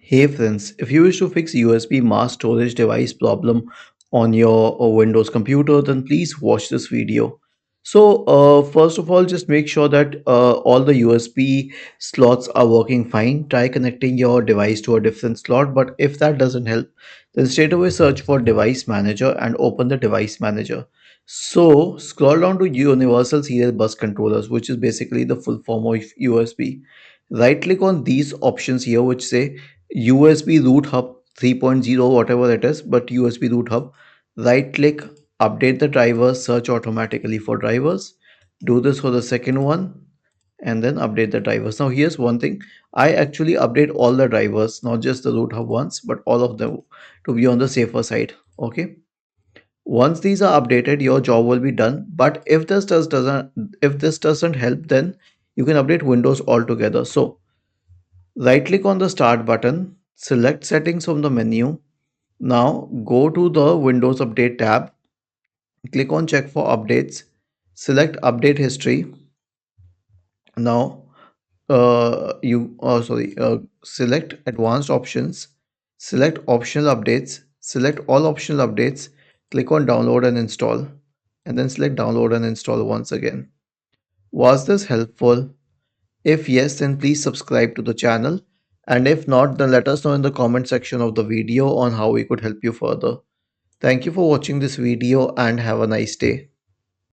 Hey friends, if you wish to fix USB mass storage device problem on your Windows computer, then please watch this video. First of all, just make sure that all the USB slots are working fine. Try connecting your device to a different slot, but if that doesn't help, then straight away search for Device Manager and open the Device Manager. So, scroll down to Universal Serial Bus Controllers, which is basically the full form of USB. Right click on these options here, which say USB root hub 3.0, whatever it is, but USB root hub. Right click, update the drivers, search automatically for drivers. Do this for the second one and then update the drivers. Now, here's one thing, I actually update all the drivers, not just the root hub ones, but all of them to be on the safer side. Okay. Once these are updated, your job will be done. But if this doesn't help, then you can update Windows altogether. So right click on the start button, select settings from the menu. Now go to the Windows Update tab, click on check for updates, select update history. Now select advanced options, select optional updates, select all optional updates, click on download and install, and then select download and install once again. Was this helpful? If yes, then please subscribe to the channel. And if not, then let us know in the comment section of the video on how we could help you further. Thank you for watching this video and have a nice day.